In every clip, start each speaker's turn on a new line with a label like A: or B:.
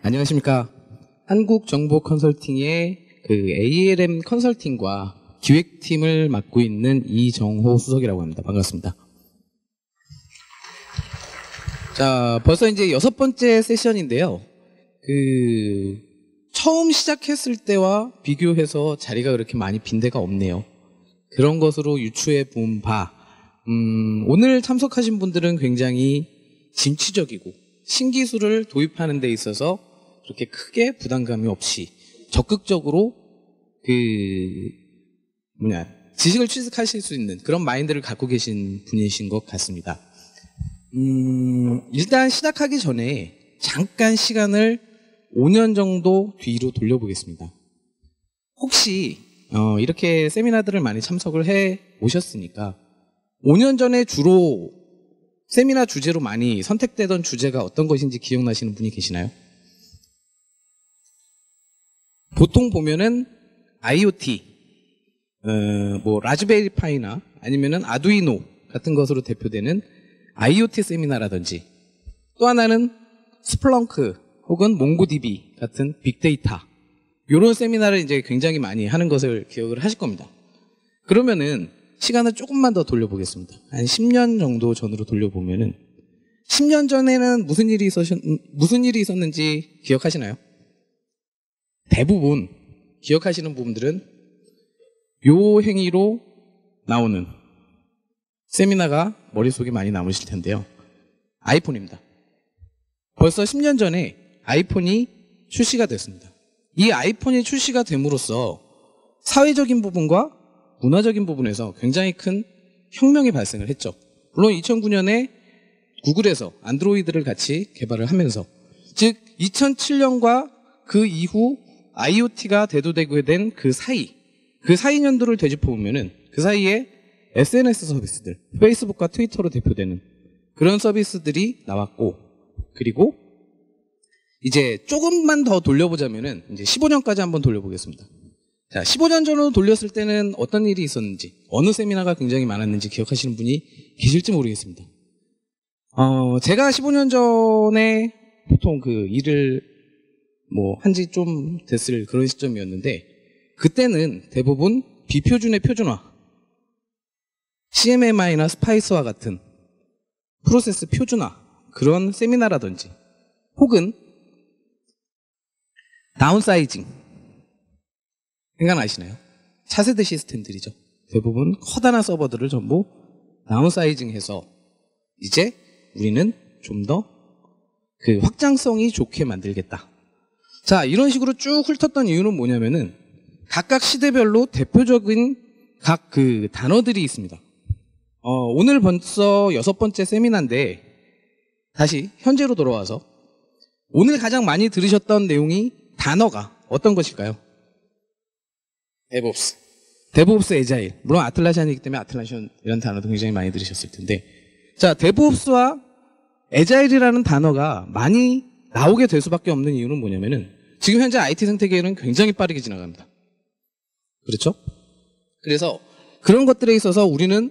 A: 안녕하십니까. 한국정보컨설팅의 그 ALM 컨설팅과 기획팀을 맡고 있는 이정호 수석이라고 합니다. 반갑습니다. 자, 벌써 이제 6번째 세션인데요. 처음 시작했을 때와 비교해서 자리가 그렇게 많이 빈 데가 없네요. 그런 것으로 유추해 본 바, 오늘 참석하신 분들은 굉장히 진취적이고 신기술을 도입하는 데 있어서 그렇게 크게 부담감이 없이 적극적으로 지식을 취득하실 수 있는 그런 마인드를 갖고 계신 분이신 것 같습니다. 일단 시작하기 전에 잠깐 시간을 5년 정도 뒤로 돌려보겠습니다. 혹시 이렇게 세미나들을 많이 참석을 해 오셨으니까 5년 전에 주로 세미나 주제로 많이 선택되던 주제가 어떤 것인지 기억나시는 분이 계시나요? 보통 보면은 IoT, 라즈베리 파이나 아니면은 아두이노 같은 것으로 대표되는 IoT 세미나라든지, 또 하나는 스플렁크 혹은 몽고DB 같은 빅데이터, 이런 세미나를 이제 굉장히 많이 하는 것을 기억을 하실 겁니다. 그러면은 시간을 조금만 더 돌려보겠습니다. 한 10년 정도 전으로 돌려보면은 10년 전에는 무슨 일이 있었는지 기억하시나요? 대부분 기억하시는 분들은 요 행위로 나오는 세미나가 머릿속에 많이 남으실 텐데요. 아이폰입니다. 벌써 10년 전에 아이폰이 출시가 됐습니다. 이 아이폰이 출시가 됨으로써 사회적인 부분과 문화적인 부분에서 굉장히 큰 혁명이 발생을 했죠. 물론 2009년에 구글에서 안드로이드를 같이 개발을 하면서, 즉 2007년과 그 이후 IoT가 대두되게 된 그 사이 년도를 되짚어보면은 그 사이에 SNS 서비스들, 페이스북과 트위터로 대표되는 그런 서비스들이 나왔고, 그리고 이제 조금만 더 돌려보자면은 이제 15년까지 한번 돌려보겠습니다. 자, 15년 전으로 돌렸을 때는 어떤 일이 있었는지, 어느 세미나가 굉장히 많았는지 기억하시는 분이 계실지 모르겠습니다. 제가 15년 전에 보통 그 일을 한지 좀 됐을 그런 시점이었는데, 그때는 대부분 비표준의 표준화, CMMI나 스파이스와 같은 프로세스 표준화, 그런 세미나라든지, 혹은 다운사이징, 생각나시나요? 차세대 시스템들이죠. 대부분 커다란 서버들을 전부 다운사이징해서 이제 우리는 좀 더 그 확장성이 좋게 만들겠다. 자, 이런 식으로 쭉 훑었던 이유는 뭐냐면은 각각 시대별로 대표적인 각 그 단어들이 있습니다. 오늘 벌써 6번째 세미나인데 다시 현재로 돌아와서 오늘 가장 많이 들으셨던 내용이 단어가 어떤 것일까요? 데브옵스 에자일. 물론 아틀라시안이기 때문에 아틀라시안 이런 단어도 굉장히 많이 들으셨을 텐데, 자, 데브옵스와 에자일이라는 단어가 많이 나오게 될 수밖에 없는 이유는 뭐냐면은 지금 현재 IT 생태계는 굉장히 빠르게 지나갑니다. 그렇죠? 그래서 그런 것들에 있어서 우리는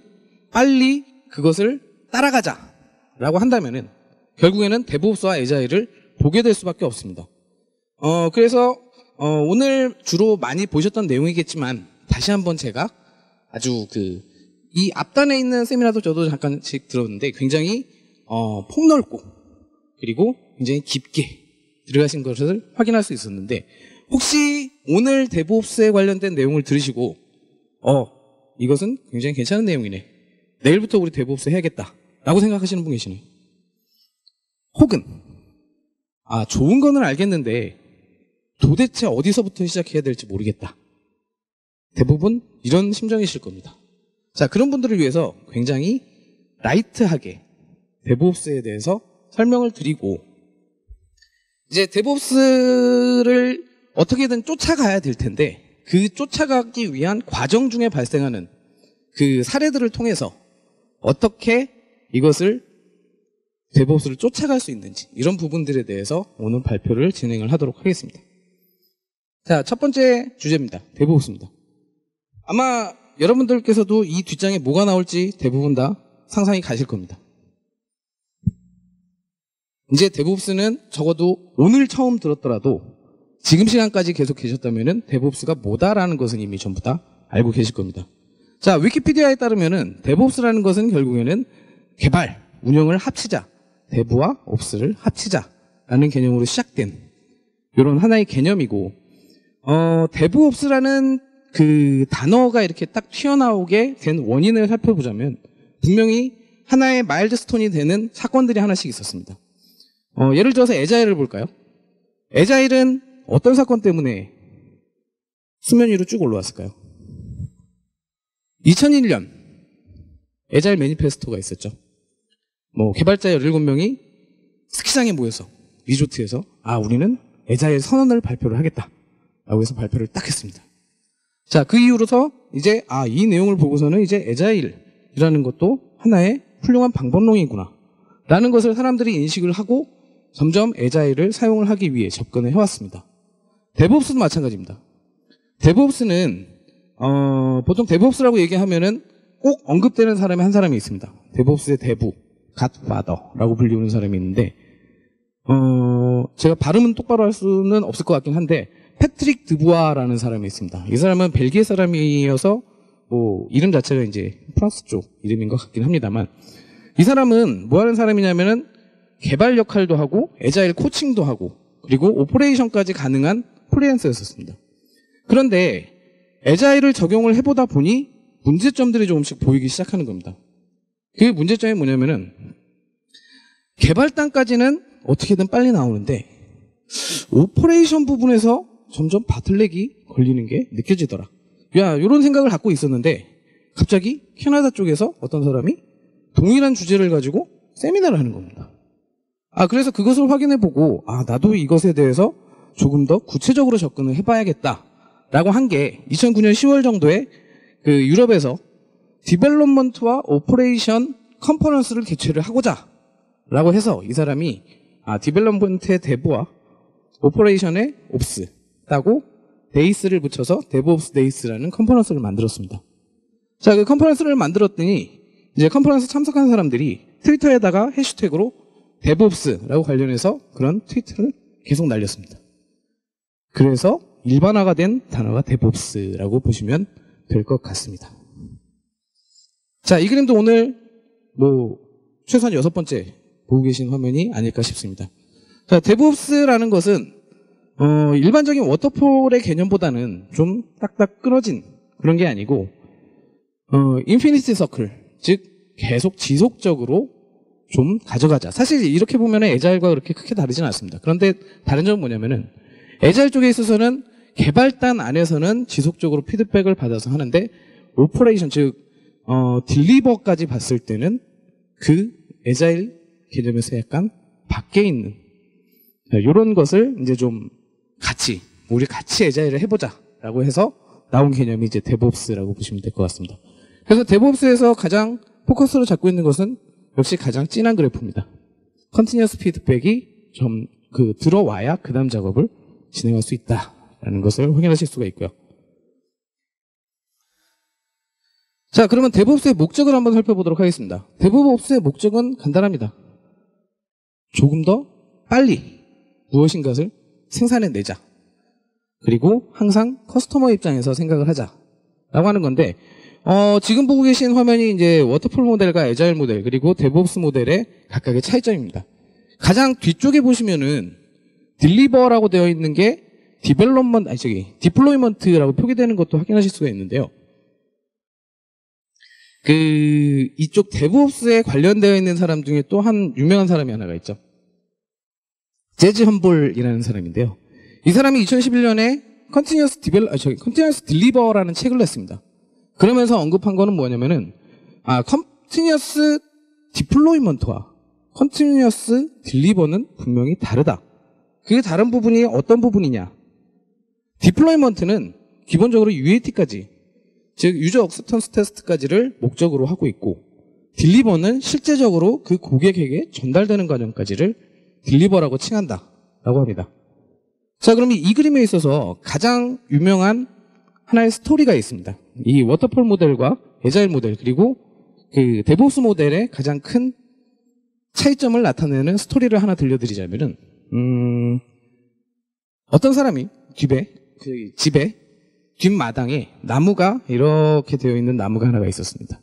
A: 빨리 그것을 따라가자라고 한다면은 결국에는 데브옵스와 에자일을 보게 될 수밖에 없습니다. 그래서 오늘 주로 많이 보셨던 내용이겠지만 다시 한번 제가 아주 이 앞단에 있는 세미나도 저도 잠깐씩 들었는데 굉장히 폭넓고 그리고 굉장히 깊게 들어가신 것을 확인할 수 있었는데, 혹시 오늘 데브옵스에 관련된 내용을 들으시고 이것은 굉장히 괜찮은 내용이네, 내일부터 우리 데브옵스 해야겠다 라고 생각하시는 분 계시나요? 혹은 좋은 거는 알겠는데 도대체 어디서부터 시작해야 될지 모르겠다, 대부분 이런 심정이실 겁니다. 자, 그런 분들을 위해서 굉장히 라이트하게 데브옵스에 대해서 설명을 드리고, 이제 데브옵스를 어떻게든 쫓아가야 될 텐데 그 쫓아가기 위한 과정 중에 발생하는 그 사례들을 통해서 어떻게 이것을 데브옵스를 쫓아갈 수 있는지, 이런 부분들에 대해서 오늘 발표를 진행을 하도록 하겠습니다. 자, 첫 번째 주제입니다. 데브옵스입니다. 아마 여러분들께서도 이 뒷장에 뭐가 나올지 대부분 다 상상이 가실 겁니다. 이제 데브옵스는 적어도 오늘 처음 들었더라도 지금 시간까지 계속 계셨다면은 데브옵스가 뭐다라는 것은 이미 전부 다 알고 계실 겁니다. 자, 위키피디아에 따르면은 데브옵스라는 것은 결국에는 개발, 운영을 합치자, 데브와 옵스를 합치자라는 개념으로 시작된 이런 하나의 개념이고, 데브옵스라는 그 단어가 이렇게 딱 튀어나오게 된 원인을 살펴보자면 분명히 하나의 마일드스톤이 되는 사건들이 하나씩 있었습니다. 예를 들어서 에자일을 볼까요? 에자일은 어떤 사건 때문에 수면 위로 쭉 올라왔을까요? 2001년 에자일 매니페스토가 있었죠. 개발자 17명이 스키장에 모여서 리조트에서 우리는 에자일 선언을 발표를 하겠다라고 해서 발표를 딱 했습니다. 자, 그 이후로서 이제 이 내용을 보고서는 이제 에자일이라는 것도 하나의 훌륭한 방법론이구나 라는 것을 사람들이 인식을 하고 점점 에자일을 사용을 하기 위해 접근을 해왔습니다. 데브옵스도 마찬가지입니다. 데브옵스는 보통 데브옵스라고 얘기하면은 꼭 언급되는 사람이 한 사람이 있습니다. 데브옵스의 대부, 갓파더라고 불리우는 사람이 있는데 제가 발음은 똑바로 할 수는 없을 것 같긴 한데 패트릭 드부아라는 사람이 있습니다. 이 사람은 벨기에 사람이어서 이름 자체가 이제 프랑스 쪽 이름인 것 같긴 합니다만, 이 사람은 뭐 하는 사람이냐면은 개발 역할도 하고 에자일 코칭도 하고 그리고 오퍼레이션까지 가능한 프리랜서였었습니다. 그런데 에자일을 적용을 해보다 보니 문제점들이 조금씩 보이기 시작하는 겁니다. 그 문제점이 뭐냐면은 개발단까지는 어떻게든 빨리 나오는데 오퍼레이션 부분에서 점점 바틀렉이 걸리는 게 느껴지더라. 이런 생각을 갖고 있었는데 갑자기 캐나다 쪽에서 어떤 사람이 동일한 주제를 가지고 세미나를 하는 겁니다. 그래서 그것을 확인해보고 나도 이것에 대해서 조금 더 구체적으로 접근을 해봐야겠다라고 한 게 2009년 10월 정도에 그 유럽에서 디벨롭먼트와 오퍼레이션 컨퍼런스를 개최를 하고자 라고 해서 이 사람이 디벨롭먼트의 데브와 오퍼레이션의 옵스 따고 데이스를 붙여서 데브옵스 데이스라는 컨퍼런스를 만들었습니다. 자, 그 컨퍼런스를 만들었더니 이제 컨퍼런스 참석한 사람들이 트위터에다가 해시태그로 데브옵스라고 관련해서 그런 트위터를 계속 날렸습니다. 그래서 일반화가 된 단어가 데브옵스라고 보시면 될 것 같습니다. 자, 이 그림도 오늘 최소한 6번째 보고 계신 화면이 아닐까 싶습니다. 자, 데브옵스라는 것은 일반적인 워터폴의 개념보다는 좀 딱딱 끊어진 그런 게 아니고 인피니티 서클, 즉 계속 지속적으로 좀 가져가자. 사실 이렇게 보면 에자일과 그렇게 크게 다르진 않습니다. 그런데 다른 점은 뭐냐면은 에자일 쪽에 있어서는 개발단 안에서는 지속적으로 피드백을 받아서 하는데 오퍼레이션, 즉 딜리버까지 봤을 때는 그 에자일 개념에서 약간 밖에 있는 이런 것을 이제 좀 우리 같이 에자일을 해보자라고 해서 나온 개념이 이제 데브옵스라고 보시면 될 것 같습니다. 그래서 데브옵스에서 가장 포커스로 잡고 있는 것은 역시 가장 진한 그래프입니다. 컨티니어스 피드백이 들어와야 그 다음 작업을 진행할 수 있다라는 것을 확인하실 수가 있고요. 자, 그러면 데브옵스의 목적을 한번 살펴보도록 하겠습니다. 데브옵스의 목적은 간단합니다. 조금 더 빨리 무엇인가를 생산해내자. 그리고 항상 커스터머 입장에서 생각을 하자라고 하는 건데, 지금 보고 계신 화면이 이제 워터폴 모델과 에자일 모델 그리고 데브옵스 모델의 각각의 차이점입니다. 가장 뒤쪽에 보시면은 딜리버라고 되어 있는 게 디플로이먼트라고 표기되는 것도 확인하실 수가 있는데요. 이쪽 데브옵스에 관련되어 있는 사람 중에 또 한 유명한 사람이 하나가 있죠. 제지 험볼이라는 사람인데요. 이 사람이 2011년에 컨티니어스 딜리버라는 책을 냈습니다. 그러면서 언급한 거는 뭐냐면은 컨티니어스 디플로이먼트와 컨티니어스 딜리버는 분명히 다르다. 그 다른 부분이 어떤 부분이냐? 디플로이먼트는 기본적으로 UAT까지, 즉 유저 억셉턴스 테스트까지를 목적으로 하고 있고, 딜리버는 실제적으로 그 고객에게 전달되는 과정까지를 딜리버라고 칭한다라고 합니다. 자, 그럼 이 그림에 있어서 가장 유명한 하나의 스토리가 있습니다. 이 워터폴 모델과 에자일 모델 그리고 그 데브옵스 모델의 가장 큰 차이점을 나타내는 스토리를 하나 들려드리자면은, 어떤 사람이 집에 뒷마당에 나무가 이렇게 되어 있는 나무가 하나가 있었습니다.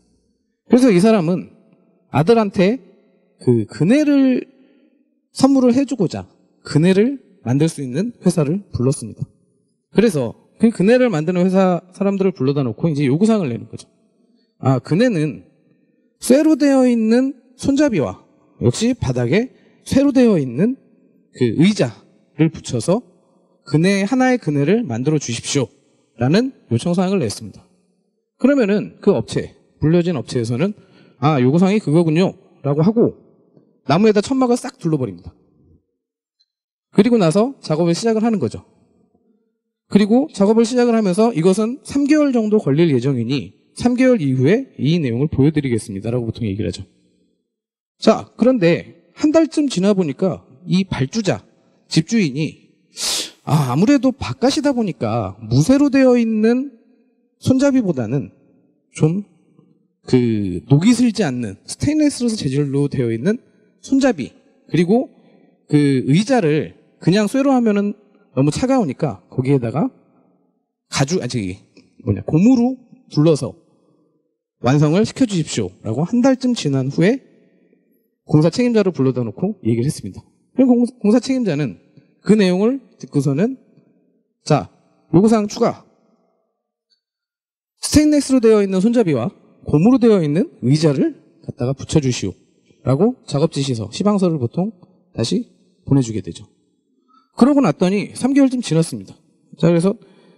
A: 그래서 이 사람은 아들한테 그 그네를 선물을 해주고자 그네를 만들 수 있는 회사를 불렀습니다. 그래서 그 그네를 만드는 회사 사람들을 불러다 놓고 이제 요구사항을 내는 거죠. 아, 그네는 쇠로 되어 있는 손잡이와 역시 바닥에 쇠로 되어 있는 그 의자를 붙여서 하나의 그네를 만들어 주십시오 라는 요청사항을 냈습니다. 그러면은 그 불려진 업체에서는 아, 요구사항이 그거군요 라고 하고 나무에다 천막을 싹 둘러버립니다. 그리고 나서 작업을 시작을 하는 거죠. 그리고 작업을 시작을 하면서 이것은 3개월 정도 걸릴 예정이니 3개월 이후에 이 내용을 보여드리겠습니다 라고 보통 얘기를 하죠. 자, 그런데 한 달쯤 지나 보니까 이 발주자, 집주인이 아무래도 바깥이다 보니까 무쇠로 되어 있는 손잡이보다는 좀 녹이 슬지 않는 스테인리스 재질로 되어 있는 손잡이, 그리고 그 의자를 그냥 쇠로 하면은 너무 차가우니까 거기에다가 고무로 둘러서 완성을 시켜주십시오 라고 한 달쯤 지난 후에 공사 책임자를 불러다 놓고 얘기를 했습니다. 그럼 공사 책임자는 그 내용을 듣고서는 자, 요구사항 추가, 스테인리스로 되어 있는 손잡이와 고무로 되어 있는 의자를 갖다가 붙여주시오 라고 작업 지시서, 시방서를 보통 다시 보내주게 되죠. 그러고 났더니 3개월쯤 지났습니다. 자, 그래서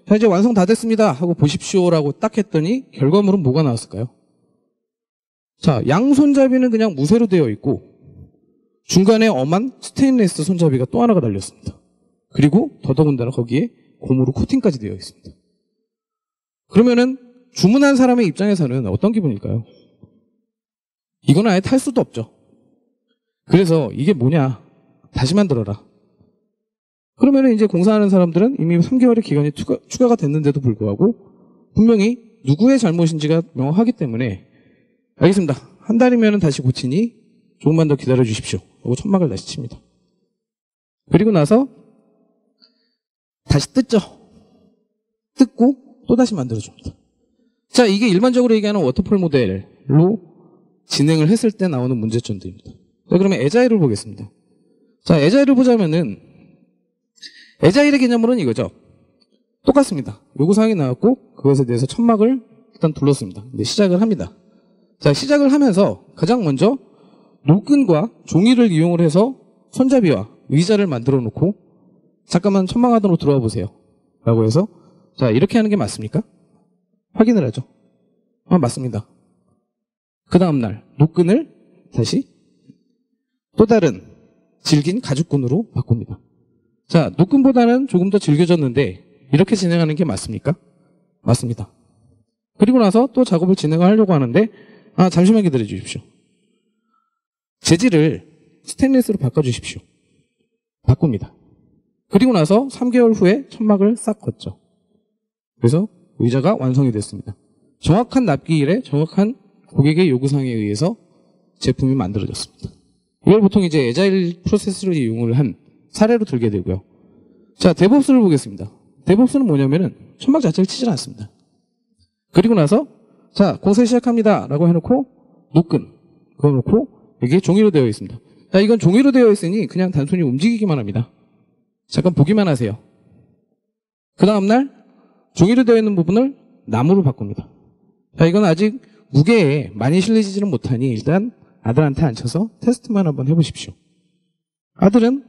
A: 자, 이제 완성 다 됐습니다 하고 보십시오라고 딱 했더니 결과물은 뭐가 나왔을까요? 자, 양손잡이는 그냥 무쇠로 되어 있고 중간에 엄한 스테인리스 손잡이가 또 하나가 달렸습니다. 그리고 더더군다나 거기에 고무로 코팅까지 되어 있습니다. 그러면은 주문한 사람의 입장에서는 어떤 기분일까요? 이건 아예 탈 수도 없죠. 그래서 이게 뭐냐, 다시 만들어라. 그러면은 이제 공사하는 사람들은 이미 3개월의 기간이 추가가 됐는데도 불구하고 분명히 누구의 잘못인지가 명확하기 때문에 알겠습니다. 한 달이면 다시 고치니 조금만 더 기다려 주십시오. 그리고 천막을 다시 칩니다. 그리고 나서 다시 뜯고 또 다시 만들어줍니다. 자, 이게 일반적으로 얘기하는 워터폴 모델로 진행을 했을 때 나오는 문제점들입니다. 자, 그러면 에자일을 보겠습니다. 자, 에자일을 보자면은 에자일의 개념으로는 이거죠. 똑같습니다. 요구사항이 나왔고 그것에 대해서 천막을 일단 둘렀습니다. 이제 시작을 합니다. 자, 시작을 하면서 가장 먼저 노끈과 종이를 이용을 해서 손잡이와 의자를 만들어 놓고 잠깐만 천막 안으로 들어와 보세요 라고 해서 자, 이렇게 하는 게 맞습니까? 확인을 하죠. 맞습니다. 그 다음날 노끈을 다시 또 다른 질긴 가죽끈으로 바꿉니다. 자, 노끈보다는 조금 더 질겨졌는데 이렇게 진행하는 게 맞습니까? 맞습니다. 그리고 나서 또 작업을 진행하려고 하는데 잠시만 기다려 주십시오. 재질을 스테인리스로 바꿔주십시오. 바꿉니다. 그리고 나서 3개월 후에 천막을 싹 걷죠. 그래서 의자가 완성이 됐습니다. 정확한 납기일에 정확한 고객의 요구사항에 의해서 제품이 만들어졌습니다. 이걸 보통 이제 에자일 프로세스를 이용을 한 사례로 들게 되고요. 자, 데브옵스를 보겠습니다. 데브옵스는 뭐냐면은 천막 자체를 치질 않습니다. 그리고 나서 자, 공사 시작합니다 라고 해놓고 노끈 그어놓고 이게 종이로 되어 있습니다. 자, 이건 종이로 되어 있으니 그냥 단순히 움직이기만 합니다. 잠깐 보기만 하세요. 그 다음날 종이로 되어 있는 부분을 나무로 바꿉니다. 자, 이건 아직 무게에 많이 실리지는 못하니 일단 아들한테 앉혀서 테스트만 한번 해보십시오. 아들은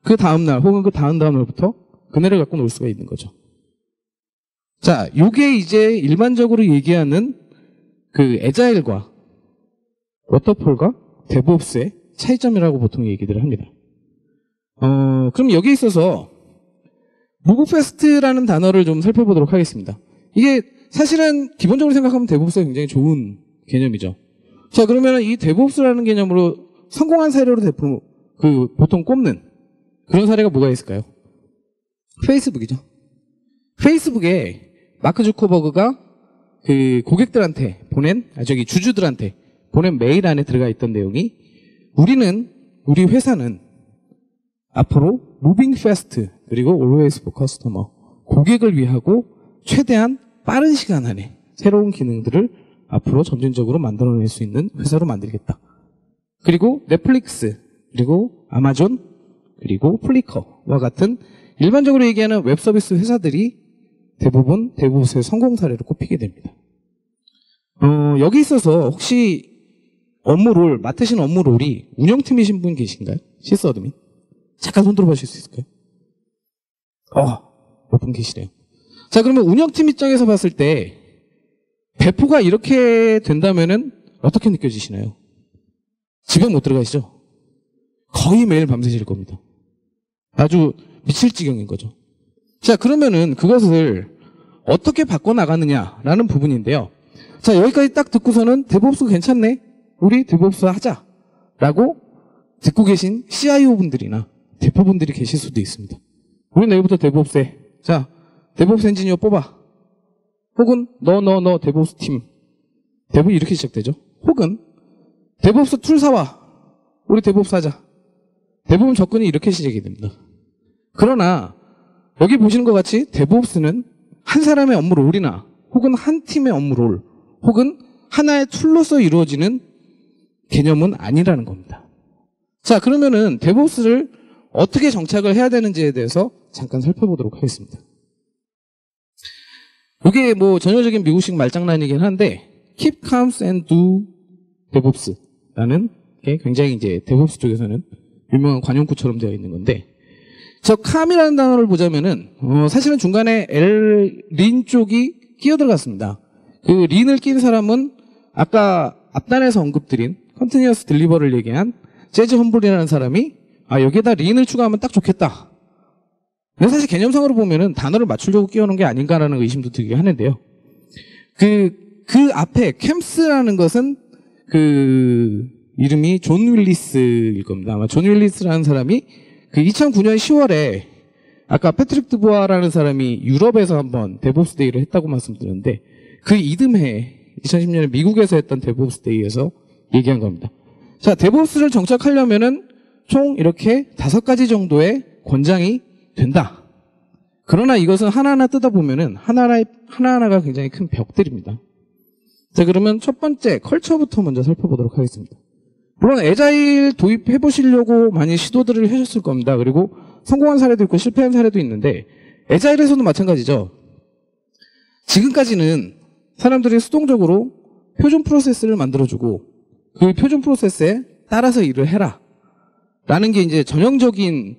A: 그 다음날 혹은 그 다음 날부터 그네를 갖고 놀 수가 있는 거죠. 자, 요게 이제 일반적으로 얘기하는 그 에자일과 워터폴과 데브옵스의 차이점이라고 보통 얘기들을 합니다. 그럼 여기에 있어서 무브페스트라는 단어를 좀 살펴보도록 하겠습니다. 이게 사실은 기본적으로 생각하면 데브옵스가 굉장히 좋은 개념이죠. 자, 그러면 이 데브옵스라는 개념으로 성공한 사례로 보통 꼽는 그런 사례가 뭐가 있을까요? 페이스북이죠. 페이스북에 마크 주커버그가 그 고객들한테 주주들한테 보낸 메일 안에 들어가 있던 내용이 우리 회사는 앞으로 moving fast 그리고 always for customer 고객을 위하고 최대한 빠른 시간 안에 새로운 기능들을 앞으로 점진적으로 만들어낼 수 있는 회사로 만들겠다. 그리고 넷플릭스, 그리고 아마존, 그리고 플리커와 같은 일반적으로 얘기하는 웹 서비스 회사들이 대부분 대부분의 성공 사례로 꼽히게 됩니다. 여기 있어서 혹시 맡으신 업무 롤이 운영팀이신 분 계신가요? 시스어드민? 잠깐 손 들어봐 주실 수 있을까요? 몇 분 계시네요. 자, 그러면 운영팀 입장에서 봤을 때 배포가 이렇게 된다면은 어떻게 느껴지시나요? 집에 못 들어가시죠? 거의 매일 밤새실 겁니다. 아주 미칠 지경인 거죠. 자, 그러면은 그것을 어떻게 바꿔나가느냐라는 부분인데요. 자, 여기까지 딱 듣고서는 데브옵스 괜찮네? 우리 데브옵스 하자. 라고 듣고 계신 CIO 분들이나 대표분들이 계실 수도 있습니다. 우리 내일부터 데브옵스 해. 자, 데브옵스 엔지니어 뽑아. 혹은 너 데브옵스 팀. 대부분 이렇게 시작되죠. 혹은 데브옵스 툴 사와. 우리 데브옵스 하자. 대부분 접근이 이렇게 시작이 됩니다. 그러나 여기 보시는 것 같이 데브옵스는 한 사람의 업무 롤이나 혹은 한 팀의 업무 롤 혹은 하나의 툴로서 이루어지는 개념은 아니라는 겁니다. 자, 그러면은 데브옵스를 어떻게 정착을 해야 되는지에 대해서 잠깐 살펴보도록 하겠습니다. 이게 뭐 전형적인 미국식 말장난이긴 한데 keep calm and do DevOps라는 게 굉장히 이제 데브옵스 쪽에서는 유명한 관용구처럼 되어 있는 건데 저 calm이라는 단어를 보자면은 사실은 중간에 린 쪽이 끼어 들어갔습니다. 그 린을 낀 사람은 아까 앞단에서 언급드린 컨티뉴어스 딜리버를 얘기한 재즈 험블이라는 사람이 여기에다 린을 추가하면 딱 좋겠다. 근데 사실 개념상으로 보면은 단어를 맞추려고 끼워놓은 게 아닌가라는 의심도 들게 하는데요. 그 앞에 캠스라는 것은 그 이름이 존 윌리스일 겁니다. 아마 존 윌리스라는 사람이 그 2009년 10월에 아까 패트릭 드부아라는 사람이 유럽에서 한번 데브옵스 데이를 했다고 말씀드렸는데 그 이듬해 2010년에 미국에서 했던 데브옵스 데이에서 얘기한 겁니다. 자, 데브옵스를 정착하려면은 총 이렇게 5가지 정도의 권장이 된다. 그러나 이것은 하나하나 뜯어보면은 하나하나가 굉장히 큰 벽들입니다. 자, 그러면 첫 번째 컬처부터 먼저 살펴보도록 하겠습니다. 물론 애자일 도입해보시려고 많이 시도들을 하셨을 겁니다. 그리고 성공한 사례도 있고 실패한 사례도 있는데 애자일에서도 마찬가지죠. 지금까지는 사람들이 수동적으로 표준 프로세스를 만들어주고 그 표준 프로세스에 따라서 일을 해라 라는 게 이제 전형적인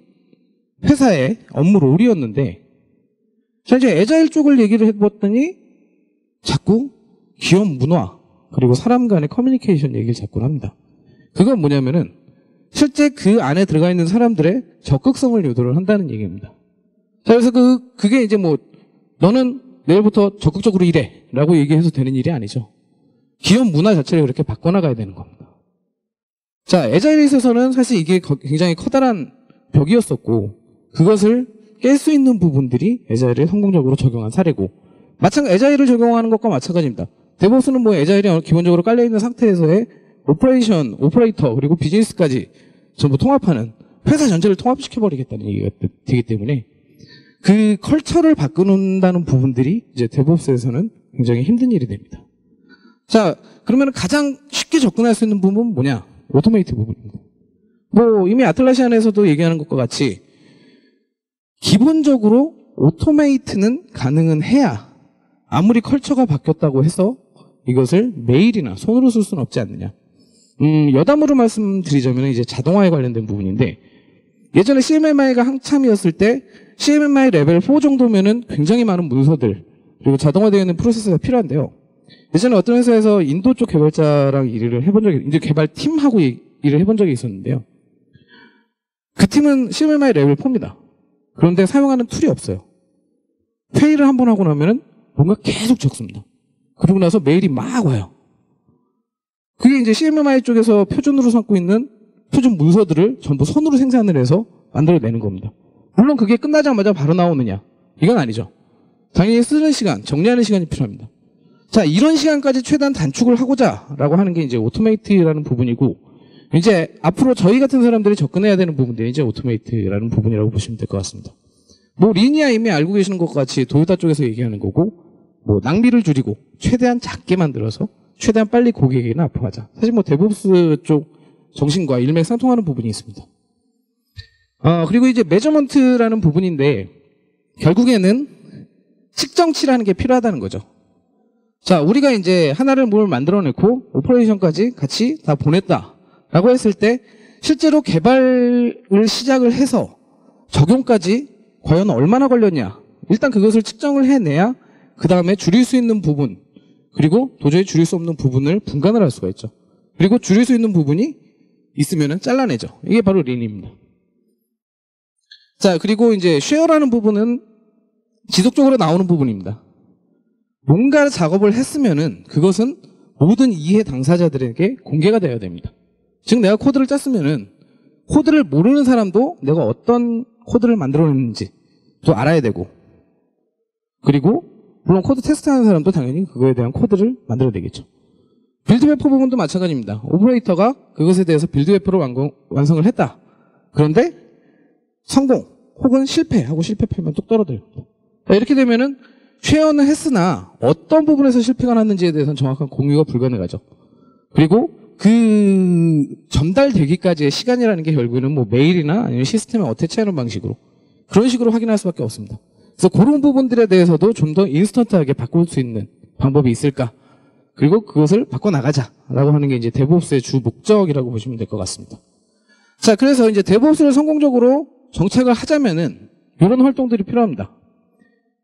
A: 회사의 업무 롤이었는데 자, 이제 애자일 쪽을 얘기를 해봤더니 자꾸 기업 문화 그리고 사람 간의 커뮤니케이션 얘기를 자꾸 합니다. 그건 뭐냐면은 실제 그 안에 들어가 있는 사람들의 적극성을 유도를 한다는 얘기입니다. 자, 그래서 그게 이제 뭐 너는 내일부터 적극적으로 일해 라고 얘기해서 되는 일이 아니죠. 기업 문화 자체를 그렇게 바꿔나가야 되는 겁니다. 자, 애자일에 있어서는 사실 이게 굉장히 커다란 벽이었었고 그것을 깰 수 있는 부분들이 애자일을 성공적으로 적용한 사례고 애자일을 적용하는 것과 마찬가지입니다. 데브옵스는 뭐 애자일이 기본적으로 깔려있는 상태에서의 오퍼레이터 그리고 비즈니스까지 전부 통합하는 회사 전체를 통합시켜버리겠다는 얘기가 되기 때문에 그 컬처를 바꾸는다는 부분들이 이제 데브옵스에서는 굉장히 힘든 일이 됩니다. 자, 그러면 가장 쉽게 접근할 수 있는 부분은 뭐냐? 오토메이트 부분입니다. 뭐 이미 아틀라시안에서도 얘기하는 것과 같이 기본적으로 오토메이트는 가능은 해야 아무리 컬처가 바뀌었다고 해서 이것을 메일이나 손으로 쓸 수는 없지 않느냐. 여담으로 말씀드리자면 이제 자동화에 관련된 부분인데 예전에 CMMI가 한참이었을 때 CMMI 레벨 4 정도면은 굉장히 많은 문서들 그리고 자동화되어 있는 프로세스가 필요한데요. 예전에 어떤 회사에서 인도 쪽 개발자랑 일을 해본 적이 이제 개발팀하고 일을 해본 적이 있었는데요. 그 팀은 CMMI 레벨 4입니다. 그런데 사용하는 툴이 없어요. 회의를 한번 하고 나면은 뭔가 계속 적습니다. 그러고 나서 메일이 막 와요. 그게 이제 CMMI 쪽에서 표준으로 삼고 있는 표준 문서들을 전부 손으로 생산을 해서 만들어내는 겁니다. 물론 그게 끝나자마자 바로 나오느냐? 이건 아니죠. 당연히 쓰는 시간, 정리하는 시간이 필요합니다. 자, 이런 시간까지 최대한 단축을 하고자 라고 하는 게 이제 오토메이트라는 부분이고 이제 앞으로 저희 같은 사람들이 접근해야 되는 부분들이 이제 오토메이트라는 부분이라고 보시면 될 것 같습니다. 뭐 리니아 이미 알고 계시는 것 같이 도요타 쪽에서 얘기하는 거고, 뭐 낭비를 줄이고 최대한 작게 만들어서 최대한 빨리 고객에게는 아포하자. 사실 뭐 데브옵스 쪽 정신과 일맥상통하는 부분이 있습니다. 그리고 이제 메저먼트라는 부분인데 결국에는 측정치라는 게 필요하다는 거죠. 자, 우리가 이제 하나를 뭘 만들어내고 오퍼레이션까지 같이 다 보냈다라고 했을 때 실제로 개발을 시작을 해서 적용까지 과연 얼마나 걸렸냐. 일단 그것을 측정을 해내야 그 다음에 줄일 수 있는 부분, 그리고 도저히 줄일 수 없는 부분을 분간을 할 수가 있죠. 그리고 줄일 수 있는 부분이 있으면은 잘라내죠. 이게 바로 린입니다. 자, 그리고 이제 쉐어라는 부분은 지속적으로 나오는 부분입니다. 뭔가 작업을 했으면은 그것은 모든 이해 당사자들에게 공개가 되어야 됩니다. 즉 내가 코드를 짰으면은 코드를 모르는 사람도 내가 어떤 코드를 만들어냈는지 또 알아야 되고, 그리고 물론 코드 테스트하는 사람도 당연히 그거에 대한 코드를 만들어야 되겠죠. 빌드 웨퍼 부분도 마찬가지입니다. 오퍼레이터가 그것에 대해서 빌드 웨퍼를 완성을 했다. 그런데 성공 혹은 실패하고 실패 패면 뚝 떨어집니다. 이렇게 되면은 쉐어는 했으나 어떤 부분에서 실패가 났는지에 대해서는 정확한 공유가 불가능하죠. 그리고 그 전달되기까지의 시간이라는 게 결국에는 뭐 메일이나 아니면 시스템에 어태치하는 방식으로 그런 식으로 확인할 수밖에 없습니다. 그래서 그런 부분들에 대해서도 좀 더 인스턴트하게 바꿀 수 있는 방법이 있을까? 그리고 그것을 바꿔나가자라고 하는 게 이제 데브옵스의 주 목적이라고 보시면 될 것 같습니다. 자, 그래서 이제 데브옵스를 성공적으로 정착을 하자면은 이런 활동들이 필요합니다.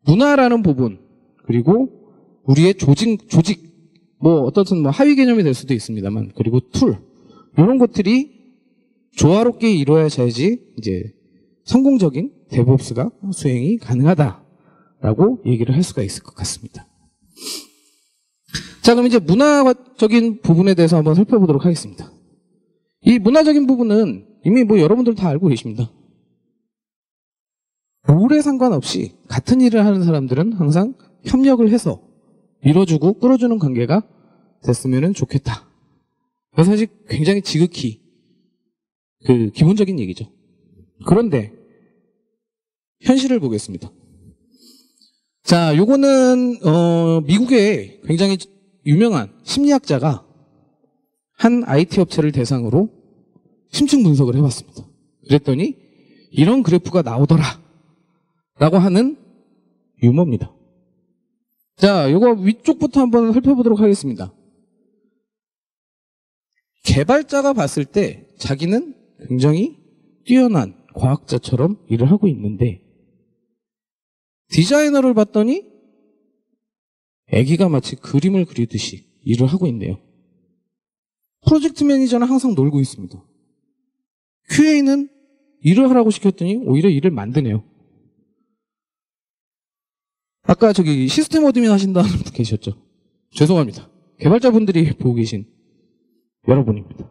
A: 문화라는 부분, 그리고 우리의 조직, 뭐 어떻든 뭐 하위 개념이 될 수도 있습니다만, 그리고 툴, 이런 것들이 조화롭게 이루어져야지 이제 성공적인 데브옵스가 수행이 가능하다라고 얘기를 할 수가 있을 것 같습니다. 자, 그럼 이제 문화적인 부분에 대해서 한번 살펴보도록 하겠습니다. 이 문화적인 부분은 이미 뭐 여러분들 다 알고 계십니다. 롤에 상관없이 같은 일을 하는 사람들은 항상 협력을 해서 밀어주고 끌어주는 관계가 됐으면 좋겠다. 그래서 사실 굉장히 지극히 그 기본적인 얘기죠. 그런데 현실을 보겠습니다. 자, 요거는 미국의 굉장히 유명한 심리학자가 한 IT 업체를 대상으로 심층 분석을 해봤습니다. 그랬더니 이런 그래프가 나오더라 라고 하는 유머입니다. 자, 요거 위쪽부터 한번 살펴보도록 하겠습니다. 개발자가 봤을 때 자기는 굉장히 뛰어난 과학자처럼 일을 하고 있는데 디자이너를 봤더니 애기가 마치 그림을 그리듯이 일을 하고 있네요. 프로젝트 매니저는 항상 놀고 있습니다. QA는 일을 하라고 시켰더니 오히려 일을 만드네요. 아까 저기 시스템 어드민 하신다는 분 계셨죠? 죄송합니다. 개발자분들이 보고 계신 여러분입니다.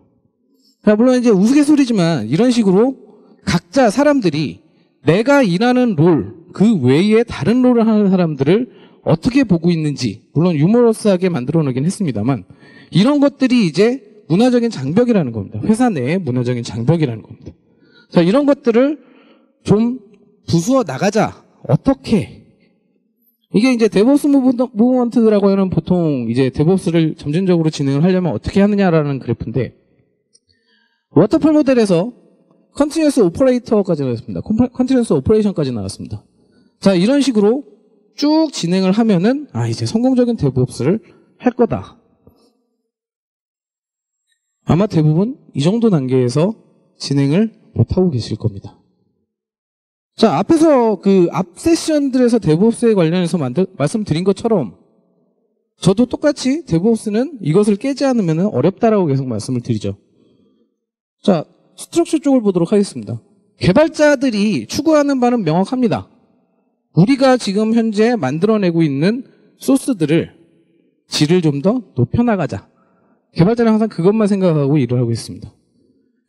A: 자, 물론 이제 우스갯소리지만 이런 식으로 각자 사람들이 내가 일하는 롤, 그 외에 다른 롤을 하는 사람들을 어떻게 보고 있는지 물론 유머러스하게 만들어 놓긴 했습니다만 이런 것들이 이제 문화적인 장벽이라는 겁니다. 회사 내의 문화적인 장벽이라는 겁니다. 자, 이런 것들을 좀 부수어 나가자. 어떻게? 이게 이제 데브옵스 무브먼트라고 하는 보통 이제 데브옵스를 점진적으로 진행을 하려면 어떻게 하느냐라는 그래프인데 워터폴 모델에서 컨티뉴어스 오퍼레이터까지 나왔습니다. 컨티뉴어스 오퍼레이션까지 나왔습니다. 자, 이런 식으로 쭉 진행을 하면은 이제 성공적인 데브옵스를 할 거다. 아마 대부분 이 정도 단계에서 진행을 못하고 계실 겁니다. 자, 앞에서 그 앞 세션들에서 데브옵스에 관련해서 말씀드린 것처럼 저도 똑같이 데브옵스는 이것을 깨지 않으면 어렵다라고 계속 말씀을 드리죠. 자, 스트럭처 쪽을 보도록 하겠습니다. 개발자들이 추구하는 바는 명확합니다. 우리가 지금 현재 만들어내고 있는 소스들을 질을 좀 더 높여나가자. 개발자는 항상 그것만 생각하고 일을 하고 있습니다.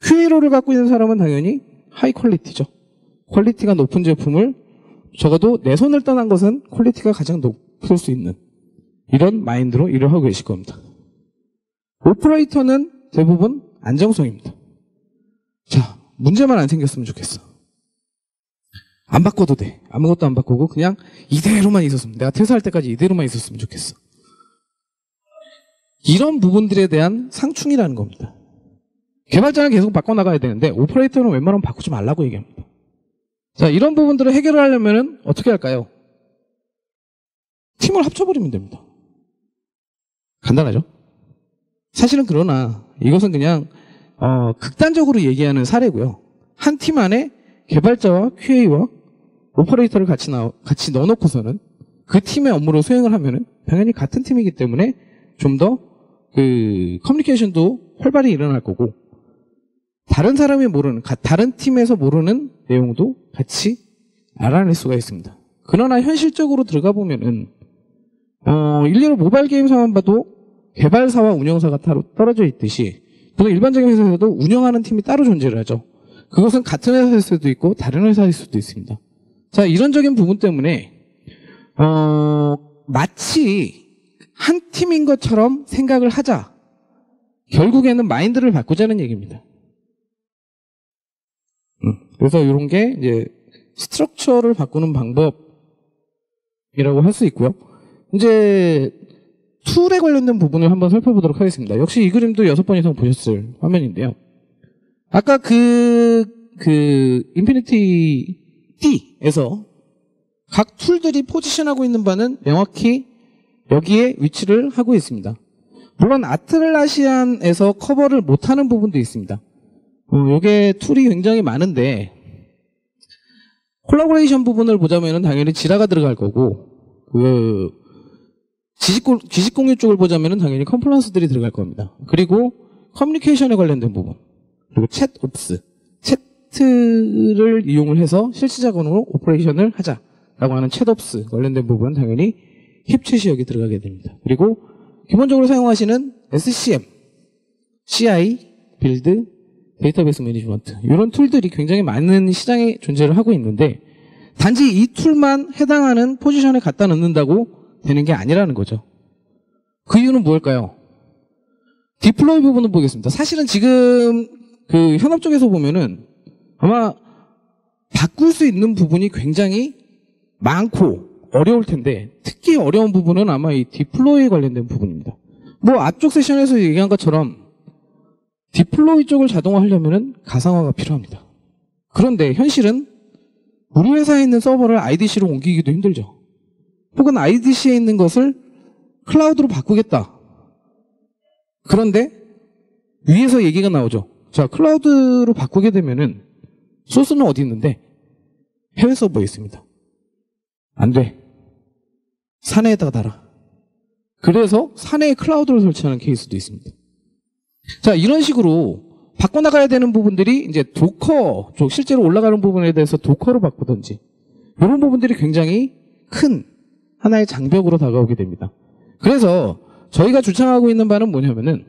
A: QA로를 갖고 있는 사람은 당연히 하이 퀄리티죠. 퀄리티가 높은 제품을 적어도 내 손을 떠난 것은 퀄리티가 가장 높을 수 있는 이런 마인드로 일을 하고 계실 겁니다. 오퍼레이터는 대부분 안정성입니다. 자, 문제만 안 생겼으면 좋겠어. 안 바꿔도 돼. 아무것도 안 바꾸고 그냥 이대로만 있었으면, 내가 퇴사할 때까지 이대로만 있었으면 좋겠어. 이런 부분들에 대한 상충이라는 겁니다. 개발자는 계속 바꿔나가야 되는데 오퍼레이터는 웬만하면 바꾸지 말라고 얘기합니다. 자, 이런 부분들을 해결을 하려면 어떻게 할까요? 팀을 합쳐버리면 됩니다. 간단하죠? 사실은 그러나 이것은 그냥 극단적으로 얘기하는 사례고요. 한 팀 안에 개발자와 QA와 오퍼레이터를 같이 넣어놓고서는 그 팀의 업무를 수행을 하면은 당연히 같은 팀이기 때문에 좀 더 그 커뮤니케이션도 활발히 일어날 거고, 다른 사람이 모르는, 다른 팀에서 모르는 내용도 같이 알아낼 수가 있습니다. 그러나 현실적으로 들어가 보면은 일례로 모바일 게임사만 봐도 개발사와 운영사가 따로 떨어져 있듯이, 보통 일반적인 회사에서도 운영하는 팀이 따로 존재를 하죠. 그것은 같은 회사일 수도 있고 다른 회사일 수도 있습니다. 자, 이런적인 부분 때문에 마치 한 팀인 것처럼 생각을 하자. 결국에는 마인드를 바꾸자는 얘기입니다. 그래서 이런 게 이제 스트럭처를 바꾸는 방법이라고 할 수 있고요. 이제 툴에 관련된 부분을 한번 살펴보도록 하겠습니다. 역시 이 그림도 6번 이상 보셨을 화면인데요. 아까 그 인피니티 D에서 각 툴들이 포지션하고 있는 바는 명확히 여기에 위치를 하고 있습니다. 물론 아틀라시안에서 커버를 못하는 부분도 있습니다. 요게 툴이 굉장히 많은데, 콜라보레이션 부분을 보자면은 당연히 지라가 들어갈 거고, 지식 공유 쪽을 보자면은 당연히 컴플런스들이 들어갈 겁니다. 그리고 커뮤니케이션에 관련된 부분, 그리고 챗옵스, 채트를 이용을 해서 실시작으로 오퍼레이션을 하자라고 하는 챗옵스 관련된 부분은 당연히 힙챗이 여기 들어가게 됩니다. 그리고 기본적으로 사용하시는 SCM, CI, 빌드, 데이터베이스 매니지먼트, 이런 툴들이 굉장히 많은 시장에 존재를 하고 있는데, 단지 이 툴만 해당하는 포지션에 갖다 넣는다고 되는 게 아니라는 거죠. 그 이유는 무엇일까요? 디플로이 부분을 보겠습니다. 사실은 지금 그 현업 쪽에서 보면은 아마 바꿀 수 있는 부분이 굉장히 많고 어려울 텐데, 특히 어려운 부분은 아마 이 디플로이에 관련된 부분입니다. 뭐 앞쪽 세션에서 얘기한 것처럼 디플로이 쪽을 자동화하려면 가상화가 필요합니다. 그런데 현실은 우리 회사에 있는 서버를 IDC로 옮기기도 힘들죠. 혹은 IDC에 있는 것을 클라우드로 바꾸겠다. 그런데 위에서 얘기가 나오죠. 자, 클라우드로 바꾸게 되면은 소스는 어디 있는데? 해외 서버에 있습니다. 안 돼. 사내에다가 달아. 그래서 사내에 클라우드를 설치하는 케이스도 있습니다. 자, 이런 식으로 바꿔나가야 되는 부분들이 이제 도커, 실제로 올라가는 부분에 대해서 도커로 바꾸든지, 이런 부분들이 굉장히 큰 하나의 장벽으로 다가오게 됩니다. 그래서 저희가 주창하고 있는 바는 뭐냐면은,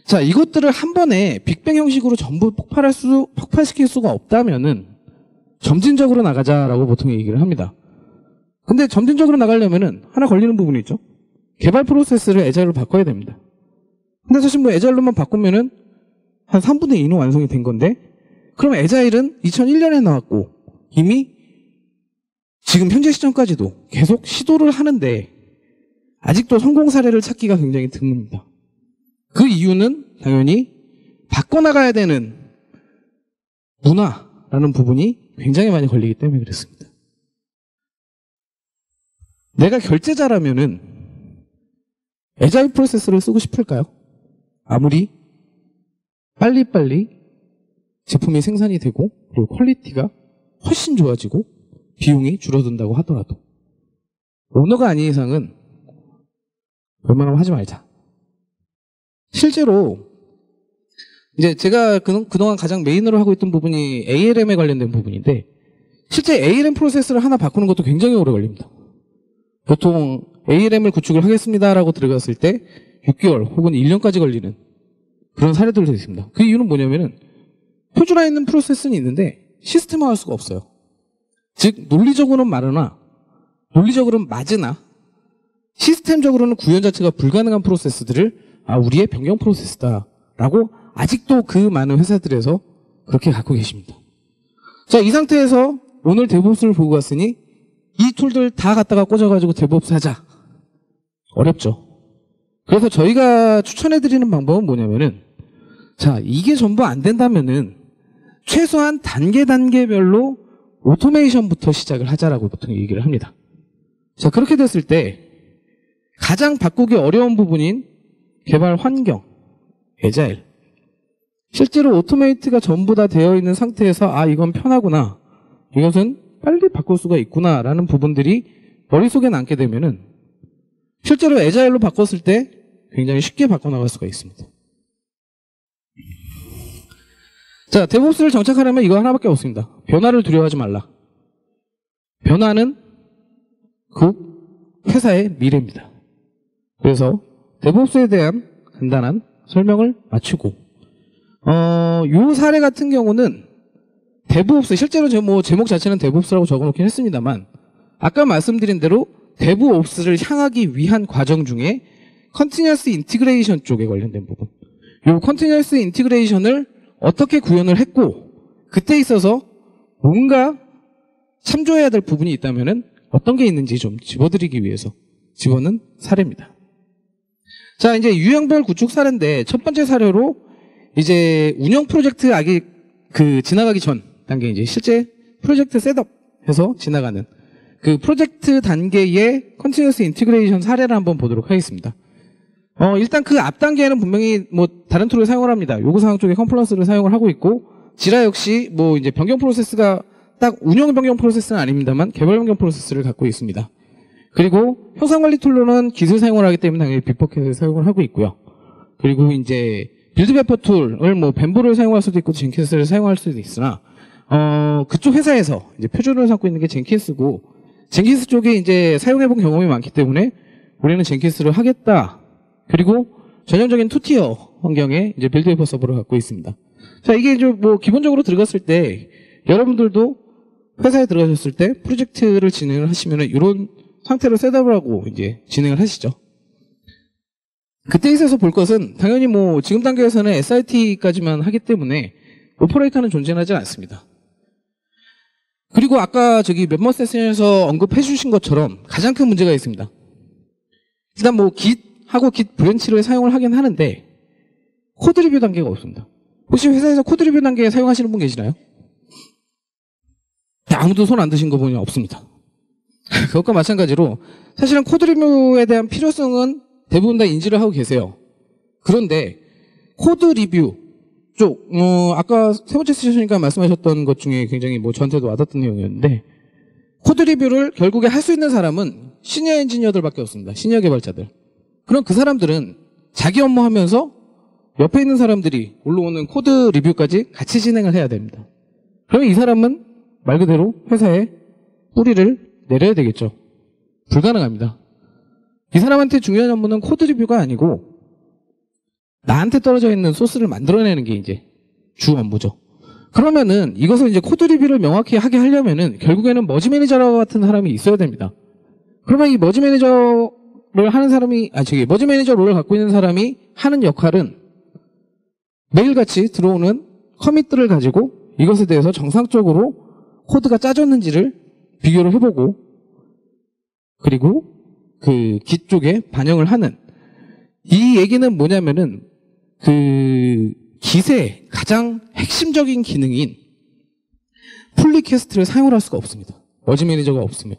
A: 자, 이것들을 한 번에 빅뱅 형식으로 전부 폭발시킬 수가 없다면은 점진적으로 나가자라고 보통 얘기를 합니다. 근데 점진적으로 나가려면은 하나 걸리는 부분이 있죠. 개발 프로세스를 애자일로 바꿔야 됩니다. 근데 사실 뭐 애자일로만 바꾸면은 한 3분의 2는 완성이 된 건데, 그럼 애자일은 2001년에 나왔고 이미 지금 현재 시점까지도 계속 시도를 하는데 아직도 성공 사례를 찾기가 굉장히 드뭅니다. 그 이유는 당연히 바꿔나가야 되는 문화라는 부분이 굉장히 많이 걸리기 때문에 그렇습니다. 내가 결제자라면은 애자일 프로세스를 쓰고 싶을까요? 아무리 빨리빨리 제품이 생산이 되고 그리고 퀄리티가 훨씬 좋아지고 비용이 줄어든다고 하더라도 오너가 아닌 이상은 웬만하면 하지 말자. 실제로 이제 제가 그동안 가장 메인으로 하고 있던 부분이 ALM에 관련된 부분인데, 실제 ALM 프로세스를 하나 바꾸는 것도 굉장히 오래 걸립니다. 보통 ALM을 구축을 하겠습니다라고 들어갔을 때 6개월 혹은 1년까지 걸리는 그런 사례들도 있습니다. 그 이유는 뭐냐면은 표준화 있는 프로세스는 있는데 시스템화할 수가 없어요. 즉 논리적으로는 맞으나 시스템적으로는 구현 자체가 불가능한 프로세스들을 우리의 변경 프로세스다라고 아직도 그 많은 회사들에서 그렇게 갖고 계십니다. 자, 이 상태에서 오늘 데브옵스를 보고 갔으니 이 툴들 다 갖다가 꽂아가지고 데브옵스 하자. 어렵죠. 그래서 저희가 추천해드리는 방법은 뭐냐면은, 자, 이게 전부 안 된다면은 최소한 단계별로 오토메이션부터 시작을 하자라고 보통 얘기를 합니다. 자, 그렇게 됐을 때 가장 바꾸기 어려운 부분인 개발 환경, 에자일. 실제로 오토메이트가 전부 다 되어 있는 상태에서 아, 이건 편하구나. 이것은 빨리 바꿀 수가 있구나 라는 부분들이 머릿속에 남게 되면은 실제로 에자일로 바꿨을 때 굉장히 쉽게 바꿔나갈 수가 있습니다. 자, 데브옵스를 정착하려면 이거 하나밖에 없습니다. 변화를 두려워하지 말라. 변화는 그 회사의 미래입니다. 그래서 데브옵스에 대한 간단한 설명을 마치고 요 사례 같은 경우는 데브옵스, 실제로 제목 자체는 데브옵스라고 적어놓긴 했습니다만 아까 말씀드린 대로 데브옵스를 향하기 위한 과정 중에 컨티뉴어스 인티그레이션 쪽에 관련된 부분, 요 컨티뉴어스 인티그레이션을 어떻게 구현을 했고 그때 있어서 뭔가 참조해야 될 부분이 있다면은 어떤 게 있는지 좀 집어드리기 위해서 집어넣은 사례입니다. 자, 이제 유형별 구축 사례인데 첫 번째 사례로 이제 운영 프로젝트 아직 지나가기 전 단계, 이제 실제 프로젝트 셋업해서 지나가는 그 프로젝트 단계의 컨티뉴어스 인티그레이션 사례를 한번 보도록 하겠습니다. 일단 그 앞 단계에는 분명히 다른 툴을 사용을 합니다. 요구사항 쪽에 컴플런스를 사용을 하고 있고, 지라 역시 이제 변경 프로세스가 딱 운영 변경 프로세스는 아닙니다만 개발 변경 프로세스를 갖고 있습니다. 그리고 형상관리 툴로는 깃을 사용을 하기 때문에 당연히 빅버켓을 사용을 하고 있고요. 그리고 이제 빌드베퍼 툴을 뱀보를 사용할 수도 있고 젠킨스를 사용할 수도 있으나 그쪽 회사에서 이제 표준을 삼고 있는 게 젠킨스고, 젠킨스 쪽에 이제 사용해본 경험이 많기 때문에 우리는 젠킨스를 하겠다. 그리고 전형적인 투티어 환경에 이제 빌드베퍼 서버를 갖고 있습니다. 자, 이게 이제 기본적으로 들어갔을 때 여러분들도 회사에 들어가셨을 때 프로젝트를 진행을 하시면은 이런 상태로 셋업을 하고 이제 진행을 하시죠. 그때 있어서 볼 것은 당연히 지금 단계에서는 SIT까지만 하기 때문에 오퍼레이터는 존재하지 않습니다. 그리고 아까 멤버 세션에서 언급해 주신 것처럼 가장 큰 문제가 있습니다. 일단 git하고 git 브랜치를 사용을 하긴 하는데 코드 리뷰 단계가 없습니다. 혹시 회사에서 코드 리뷰 단계 사용하시는 분 계시나요? 아무도 손 안 드신 거 보니 없습니다. 그것과 마찬가지로 사실은 코드 리뷰에 대한 필요성은 대부분 다 인지를 하고 계세요. 그런데 코드 리뷰 쪽, 아까 세 번째 세션이니까 말씀하셨던 것 중에 굉장히 저한테도 와닿던 내용이었는데, 코드 리뷰를 결국에 할 수 있는 사람은 시니어 엔지니어들밖에 없습니다. 시니어 개발자들. 그럼 그 사람들은 자기 업무 하면서 옆에 있는 사람들이 올라오는 코드 리뷰까지 같이 진행을 해야 됩니다. 그러면 이 사람은 말 그대로 회사에 뿌리를 내려야 되겠죠. 불가능합니다. 이 사람한테 중요한 업무는 코드 리뷰가 아니고 나한테 떨어져 있는 소스를 만들어내는 게 이제 주 업무죠. 그러면은 이것을 이제 코드 리뷰를 명확히 하게 하려면은 결국에는 머지 매니저 같은 사람이 있어야 됩니다. 그러면 이 머지 매니저를 하는 사람이, 머지 매니저 롤을 갖고 있는 사람이 하는 역할은 매일같이 들어오는 커밋들을 가지고 이것에 대해서 정상적으로 코드가 짜졌는지를 비교를 해보고, 그리고 그 git 쪽에 반영을 하는, 이 얘기는 뭐냐면은 git의 가장 핵심적인 기능인 풀리퀘스트를 사용을 할 수가 없습니다. 머지 매니저가 없으면.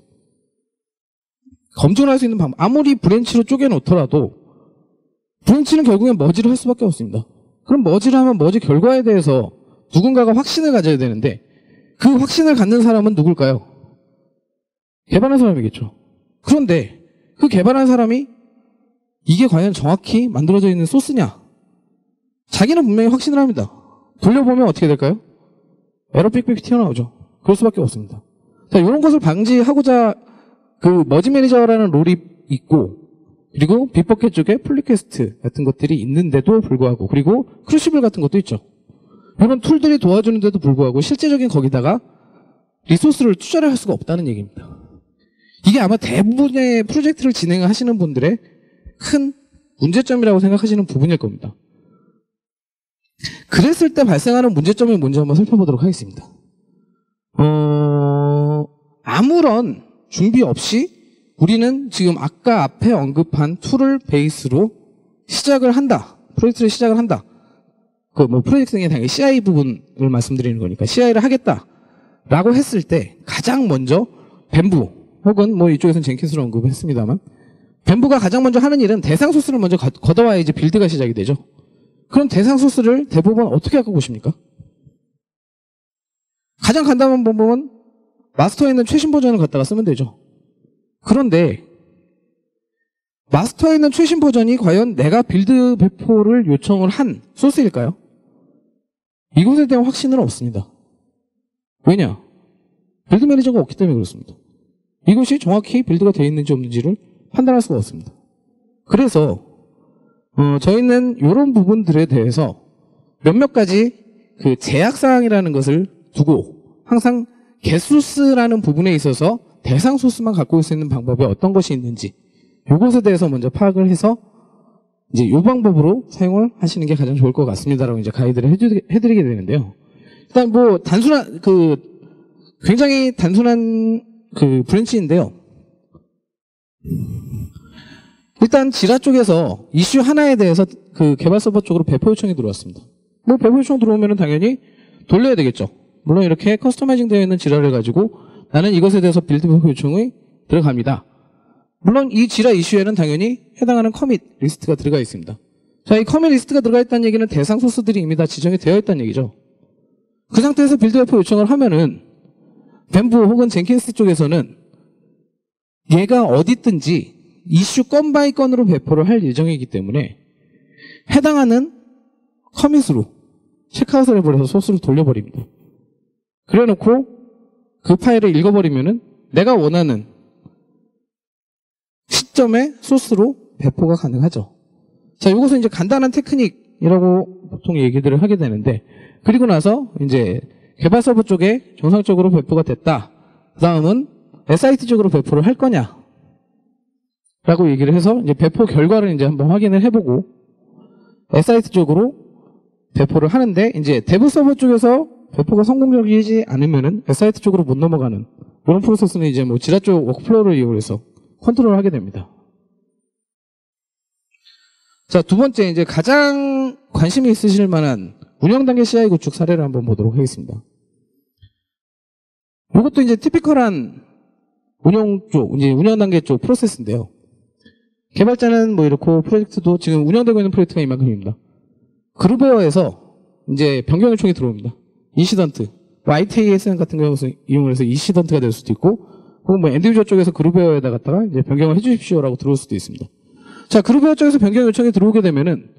A: 검증을 할 수 있는 방법, 아무리 브랜치로 쪼개놓더라도 브랜치는 결국엔 머지를 할 수밖에 없습니다. 그럼 머지를 하면 머지 결과에 대해서 누군가가 확신을 가져야 되는데 그 확신을 갖는 사람은 누굴까요? 개발한 사람이겠죠. 그런데 그 개발한 사람이 이게 과연 정확히 만들어져 있는 소스냐? 자기는 분명히 확신을 합니다. 돌려보면 어떻게 될까요? 에러 삑삑 튀어나오죠. 그럴 수밖에 없습니다. 자, 이런 것을 방지하고자 머지 매니저라는 롤이 있고, 그리고 빅버켓 쪽에 풀리퀘스트 같은 것들이 있는데도 불구하고, 그리고 크루시블 같은 것도 있죠. 이런 툴들이 도와주는데도 불구하고 실제적인 거기다가 리소스를 투자를 할 수가 없다는 얘기입니다. 이게 아마 대부분의 프로젝트를 진행하시는 분들의 큰 문제점이라고 생각하시는 부분일 겁니다. 그랬을 때 발생하는 문제점이 뭔지 한번 살펴보도록 하겠습니다. 아무런 준비 없이 우리는 지금 아까 앞에 언급한 툴을 베이스로 시작을 한다. 프로젝트를 시작을 한다. 프로젝트 중에 당연히 CI 부분을 말씀드리는 거니까 CI를 하겠다라고 했을 때 가장 먼저 뱀부 혹은 이쪽에서는 젠킨스로 언급했습니다만 뱀부가 가장 먼저 하는 일은 대상 소스를 먼저 걷어와야 이제 빌드가 시작이 되죠. 그럼 대상 소스를 대부분 어떻게 갖고 오십니까? 가장 간단한 방법은 마스터에 있는 최신 버전을 갖다가 쓰면 되죠. 그런데 마스터에 있는 최신 버전이 과연 내가 빌드 배포를 요청을 한 소스일까요? 이것에 대한 확신은 없습니다. 왜냐? 빌드 매니저가 없기 때문에 그렇습니다. 이것이 정확히 빌드가 되어 있는지 없는지를 판단할 수가 없습니다. 그래서 저희는 이런 부분들에 대해서 몇몇 가지 그 제약사항이라는 것을 두고 항상 getSource라는 부분에 있어서 대상 소스만 갖고 올 수 있는 방법이 어떤 것이 있는지 이것에 대해서 먼저 파악을 해서 이제 이 방법으로 사용을 하시는 게 가장 좋을 것 같습니다라고 이제 가이드를 해드리게 되는데요. 일단 굉장히 단순한 브랜치인데요. 일단 지라 쪽에서 이슈 하나에 대해서 개발 서버 쪽으로 배포 요청이 들어왔습니다. 배포 요청 들어오면 당연히 돌려야 되겠죠. 물론 이렇게 커스터마이징 되어 있는 지라를 가지고 나는 이것에 대해서 빌드 배포 요청이 들어갑니다. 물론 이 지라 이슈에는 당연히 해당하는 커밋 리스트가 들어가 있습니다. 자, 이 커밋 리스트가 들어가 있다는 얘기는 대상 소스들이 이미 다 지정이 되어 있다는 얘기죠. 그 상태에서 빌드 배포 요청을 하면은 뱀부 혹은 젠킨스 쪽에서는 얘가 어디 있든지 이슈 건 바이 건으로 배포를 할 예정이기 때문에 해당하는 커밋으로 체크아웃을 해버려서 소스를 돌려버립니다. 그래놓고 그 파일을 읽어버리면은 내가 원하는 시점에 소스로 배포가 가능하죠. 자, 이것은 이제 간단한 테크닉이라고 보통 얘기들을 하게 되는데, 그리고 나서 이제 개발 서버 쪽에 정상적으로 배포가 됐다. 그 다음은 SIT 쪽으로 배포를 할 거냐? 라고 얘기를 해서 이제 배포 결과를 이제 한번 확인을 해보고 SIT 쪽으로 배포를 하는데, 이제 데브 서버 쪽에서 배포가 성공적이지 않으면은 SIT 쪽으로 못 넘어가는 이런 프로세스는 이제 지라 쪽 워크플로우를 이용해서 컨트롤을 하게 됩니다. 자, 두 번째 이제 가장 관심이 있으실 만한 운영 단계 CI 구축 사례를 한번 보도록 하겠습니다. 이것도 이제 티피컬한 운영 단계 쪽 프로세스인데요. 개발자는 이렇고 프로젝트도 지금 운영되고 있는 프로젝트가 이만큼입니다. 그룹웨어에서 이제 변경 요청이 들어옵니다. 인시던트, ITASM 같은 경우는 이용을 해서 인시던트가 될 수도 있고, 혹은 엔드유저 쪽에서 그룹웨어에다 갖다가 이제 변경을 해주십시오라고 들어올 수도 있습니다. 자, 그룹웨어 쪽에서 변경 요청이 들어오게 되면은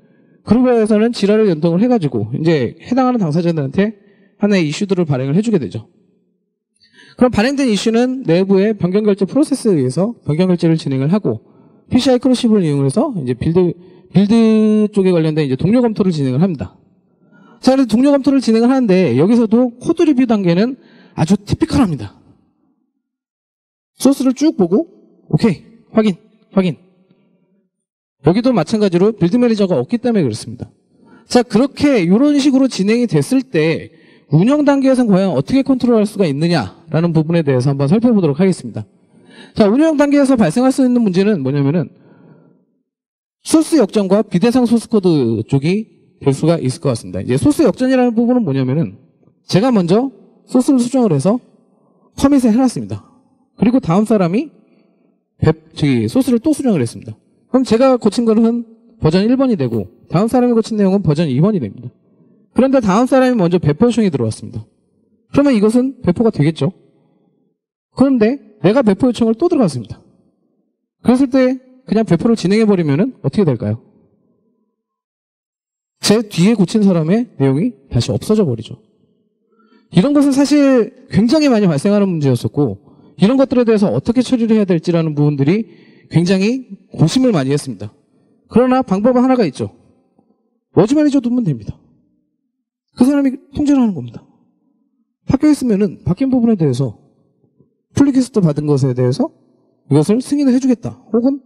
A: 그룹웨어에서는 지라를 연동을 해가지고 이제 해당하는 당사자들한테 하나의 이슈들을 발행을 해주게 되죠. 그럼 발행된 이슈는 내부의 변경 결제 프로세스에 의해서 변경 결제를 진행을 하고 PCI 크로시블을 이용해서 이제 빌드 쪽에 관련된 이제 동료 검토를 진행을 합니다. 자, 그래서 동료 검토를 진행을 하는데 여기서도 코드 리뷰 단계는 아주 티피컬합니다. 소스를 쭉 보고 오케이, 확인. 여기도 마찬가지로 빌드 매니저가 없기 때문에 그렇습니다. 자, 그렇게 이런 식으로 진행이 됐을 때 운영 단계에서는 과연 어떻게 컨트롤할 수가 있느냐라는 부분에 대해서 한번 살펴보도록 하겠습니다. 자, 운영 단계에서 발생할 수 있는 문제는 뭐냐면은 소스 역전과 비대상 소스 코드 쪽이 될 수가 있을 것 같습니다. 이제 소스 역전이라는 부분은 뭐냐면은 제가 먼저 소스를 수정을 해서 커밋에 해놨습니다. 그리고 다음 사람이 소스를 또 수정을 했습니다. 그럼 제가 고친 거는 버전 1번이 되고 다음 사람이 고친 내용은 버전 2번이 됩니다. 그런데 다음 사람이 먼저 배포 요청이 들어왔습니다. 그러면 이것은 배포가 되겠죠. 그런데 내가 배포 요청을 또 들어갔습니다. 그랬을 때 그냥 배포를 진행해버리면 어떻게 될까요? 제 뒤에 고친 사람의 내용이 다시 없어져 버리죠. 이런 것은 사실 굉장히 많이 발생하는 문제였었고, 이런 것들에 대해서 어떻게 처리를 해야 될지라는 부분들이 굉장히 고심을 많이 했습니다. 그러나 방법은 하나가 있죠. 머지 매니저 두면 됩니다. 그 사람이 통제를 하는 겁니다. 바뀌어 있으면은 바뀐 부분에 대해서 풀리퀘스트 받은 것에 대해서 이것을 승인을 해주겠다. 혹은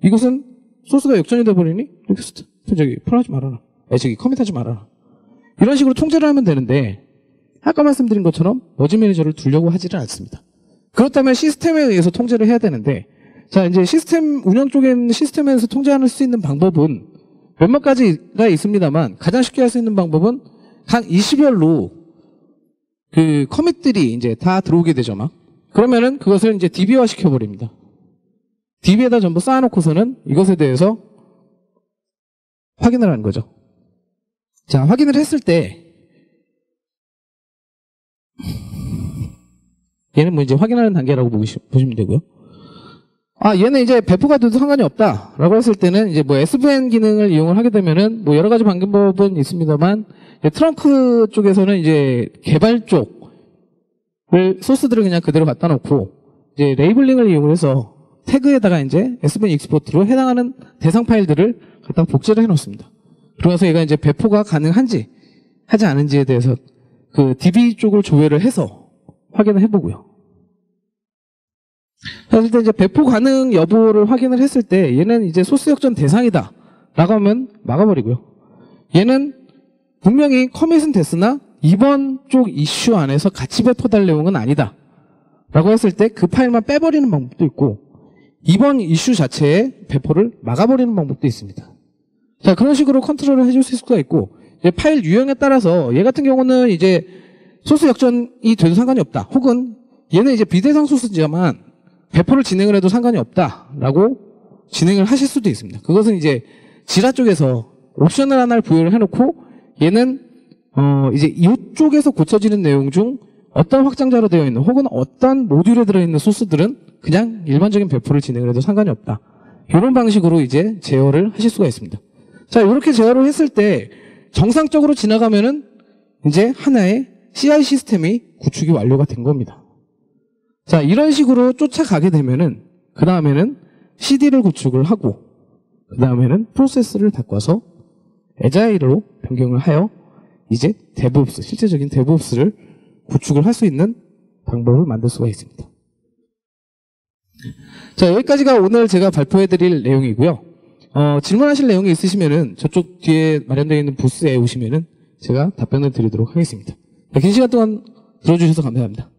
A: 이것은 소스가 역전이 돼버리니 리퀘스트 풀하지 말아라. 커밋하지 말아라. 이런 식으로 통제를 하면 되는데 아까 말씀드린 것처럼 머지 매니저를 두려고 하지는 않습니다. 그렇다면 시스템에 의해서 통제를 해야 되는데 자 이제 시스템 운영 쪽에 있는 시스템에서 통제할 수 있는 방법은 몇몇 가지가 있습니다만 가장 쉽게 할 수 있는 방법은 각 이슈별로 그 커밋들이 이제 다 들어오게 되죠 막. 그러면은 그것을 이제 DB화 시켜버립니다. DB에다 전부 쌓아놓고서는 이것에 대해서 확인을 하는 거죠. 자, 확인을 했을 때 얘는 뭐 이제 확인하는 단계라고 보시면 되고요. 아, 얘는 이제 배포가 돼도 상관이 없다라고 했을 때는 이제 뭐 SVN 기능을 이용을 하게 되면은 뭐 여러 가지 방법은 있습니다만 트렁크 쪽에서는 이제 개발 쪽을 소스들을 그냥 그대로 갖다 놓고 이제 레이블링을 이용해서 태그에다가 이제 SVN 익스포트로 해당하는 대상 파일들을 갖다 복제를 해 놓습니다. 그러면서 얘가 이제 배포가 가능한지 하지 않은지에 대해서 그 DB 쪽을 조회를 해서 확인을 해보고요. 사실 이제 배포 가능 여부를 확인을 했을 때 얘는 이제 소스 역전 대상이다 라고 하면 막아버리고요. 얘는 분명히 커밋은 됐으나 이번 쪽 이슈 안에서 같이 배포될 내용은 아니다 라고 했을 때 그 파일만 빼버리는 방법도 있고 이번 이슈 자체에 배포를 막아버리는 방법도 있습니다. 자, 그런 식으로 컨트롤을 해줄 수가 있고 이제 파일 유형에 따라서 얘 같은 경우는 이제 소스 역전이 돼도 상관이 없다. 혹은 얘는 이제 비대상 소스지만 배포를 진행을 해도 상관이 없다라고 진행을 하실 수도 있습니다. 그것은 이제 지라 쪽에서 옵션을 하나를 부여를 해놓고 얘는 이제 이쪽에서 고쳐지는 내용 중 어떤 확장자로 되어 있는 혹은 어떤 모듈에 들어있는 소스들은 그냥 일반적인 배포를 진행을 해도 상관이 없다. 이런 방식으로 이제 제어를 하실 수가 있습니다. 자, 이렇게 제어를 했을 때 정상적으로 지나가면은 이제 하나의 CI 시스템이 구축이 완료가 된 겁니다. 자, 이런 식으로 쫓아가게 되면은 그 다음에는 CD를 구축을 하고 그 다음에는 프로세스를 바꿔서 에자일로 변경을 하여 이제 데브옵스, 실제적인 데브옵스를 구축을 할 수 있는 방법을 만들 수가 있습니다. 자, 여기까지가 오늘 제가 발표해드릴 내용이고요. 질문하실 내용이 있으시면은 저쪽 뒤에 마련되어 있는 부스에 오시면은 제가 답변을 드리도록 하겠습니다. 긴 시간 동안 들어주셔서 감사합니다.